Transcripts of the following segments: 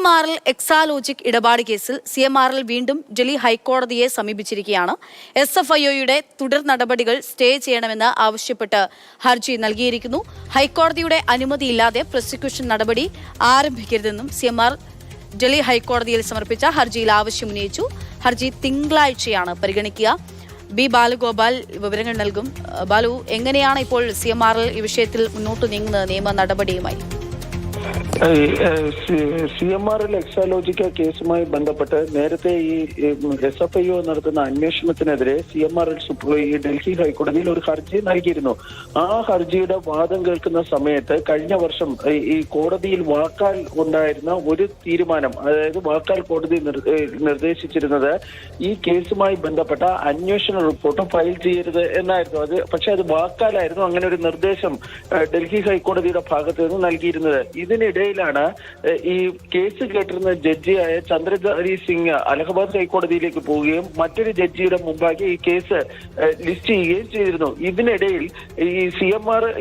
CMRL Exalogic ഇടപാട് കേസിൽ CMRL വീണ്ടും ഡൽഹി ഹൈക്കോടതിയെ സമീപിച്ചിരിക്കുകയാണ്. SFIOയുടെ തുടർ നടപടികൾ സ്റ്റേ ചെയ്യണമെന്ന് ആവശ്യപ്പെട്ട് ഹർജി നൽകിയിരിക്കുന്നു. ഹൈക്കോടതിയുടെ അനുമതിയില്ലാതെ പ്രോസിക്യൂഷൻ നടപടി ആരംഭിക്കരുതെന്നും CMRL ഡൽഹി ഹൈക്കോടതിയിൽ സമർപ്പിച്ച ഹർജിയിൽ ആവശ്യമുന്നയിച്ചു. ഹർജി തിങ്കളാഴ്ചയാണ് പരിഗണിക്കുക. ബി ബാലഗോപാൽ വിവരങ്ങൾ നൽകും. ബാലു, എങ്ങനെയാണ് ഇപ്പോൾ CMRL ഈ വിഷയത്തിൽ മുന്നോട്ട് നീങ്ങുന്നത് നിയമ നടപടിയുമായി? CMRL എക്സാലോജിക്ക കേസുമായി ബന്ധപ്പെട്ട് നേരത്തെ ഈ SFIO നടത്തുന്ന അന്വേഷണത്തിനെതിരെ CMRL ഡൽഹി ഹൈക്കോടതിയിൽ ഒരു ഹർജി നൽകിയിരുന്നു. ആ ഹർജിയുടെ വാദം കേൾക്കുന്ന സമയത്ത് കഴിഞ്ഞ വർഷം ഈ കോടതിയിൽ വാക്കാൽ ഉണ്ടായിരുന്ന ഒരു തീരുമാനം, അതായത് വാക്കാൽ കോടതി നിർദ്ദേശിച്ചിരുന്നത് ഈ കേസുമായി ബന്ധപ്പെട്ട അന്വേഷണ റിപ്പോർട്ട് ഫയൽ ചെയ്യരുത് എന്നായിരുന്നു. പക്ഷെ അത് വാക്കാലായിരുന്നു. അങ്ങനെ ഒരു നിർദ്ദേശം ഡൽഹി ഹൈക്കോടതിയുടെ ഭാഗത്ത് നിന്ന് നൽകിയിരുന്നത്. ഇതിനിടയിലാണ് ഈ കേസ് കേട്ടിരുന്ന ജഡ്ജിയായ ചന്ദ്രധാരി സിംഗ് അലഹബാദ് ഹൈക്കോടതിയിലേക്ക് പോവുകയും മറ്റൊരു ജഡ്ജിയുടെ മുമ്പാകെ ഈ കേസ് ലിസ്റ്റ് ചെയ്യുകയും ചെയ്തിരുന്നു. ഇതിനിടയിൽ ഈ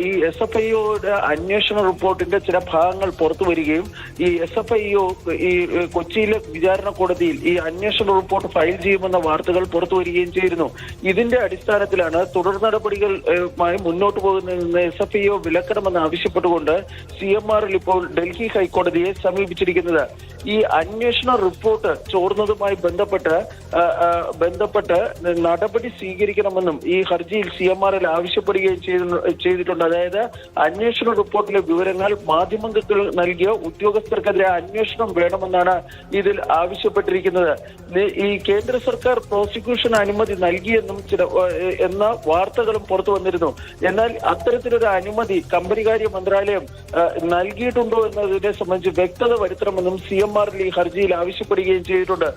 ഈ SFIOയുടെ അന്വേഷണ റിപ്പോർട്ടിന്റെ ചില ഭാഗങ്ങൾ പുറത്തു വരികയും ഈ SFIO ഈ കൊച്ചിയിലെ വിചാരണ കോടതിയിൽ ഈ അന്വേഷണ റിപ്പോർട്ട് ഫയൽ ചെയ്യുമെന്ന വാർത്തകൾ പുറത്തു വരികയും ചെയ്തിരുന്നു. ഇതിന്റെ അടിസ്ഥാനത്തിലാണ് തുടർ നടപടികളുമായി മുന്നോട്ട് പോകുന്നതെന്ന് SFIO വിലക്കണമെന്ന് ആവശ്യപ്പെട്ടുകൊണ്ട് CMRL ഇപ്പോൾ ഡൽഹി ഹൈക്കോടതിയെ സമീപിച്ചിരിക്കുന്നത്. ഈ അന്വേഷണ റിപ്പോർട്ട് ചോർന്നതുമായി ബന്ധപ്പെട്ട് നടപടി സ്വീകരിക്കണമെന്നും ഈ ഹർജിയിൽ CMRL ആവശ്യപ്പെടുകയും ചെയ്തിട്ടുണ്ട്. അതായത് അന്വേഷണ റിപ്പോർട്ടിലെ വിവരങ്ങൾ മാധ്യമങ്ങൾക്ക് നൽകിയ ഉദ്യോഗസ്ഥർക്കെതിരെ അന്വേഷണം വേണമെന്നാണ് ഇതിൽ ആവശ്യപ്പെട്ടിരിക്കുന്നത്. ഈ കേന്ദ്ര സർക്കാർ പ്രോസിക്യൂഷൻ അനുമതി നൽകിയെന്നും എന്ന വാർത്തകളും പുറത്തു വന്നിരുന്നു. എന്നാൽ അത്തരത്തിലൊരു അനുമതി കമ്പനികാര്യ മന്ത്രാലയം നൽകിയിട്ടുണ്ടോ എന്നതിനെ സംബന്ധിച്ച് വ്യക്തത വരുത്തണമെന്നും CMRL ഈ ഹർജിയിൽ ആവശ്യപ്പെടുകയും ചെയ്തിട്ടുണ്ട്.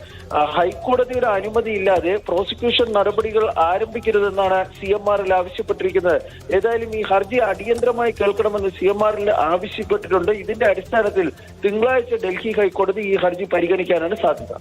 ഹൈക്കോടതിയുടെ അനുമതിയില്ലാതെ പ്രോസിക്യൂഷൻ നടപടികൾ ആരംഭിക്കരുതെന്നാണ് CMRL ആവശ്യപ്പെട്ടിരിക്കുന്നത്. ഏതായാലും ഈ ഹർജി അടിയന്തരമായി കേൾക്കണമെന്ന് CMRL ആവശ്യപ്പെട്ടിട്ടുണ്ട്. ഇതിന്റെ അടിസ്ഥാനത്തിൽ തിങ്കളാഴ്ച ഡൽഹി ഹൈക്കോടതി ഈ ഹർജി പരിഗണിക്കാനാണ് സാധ്യത.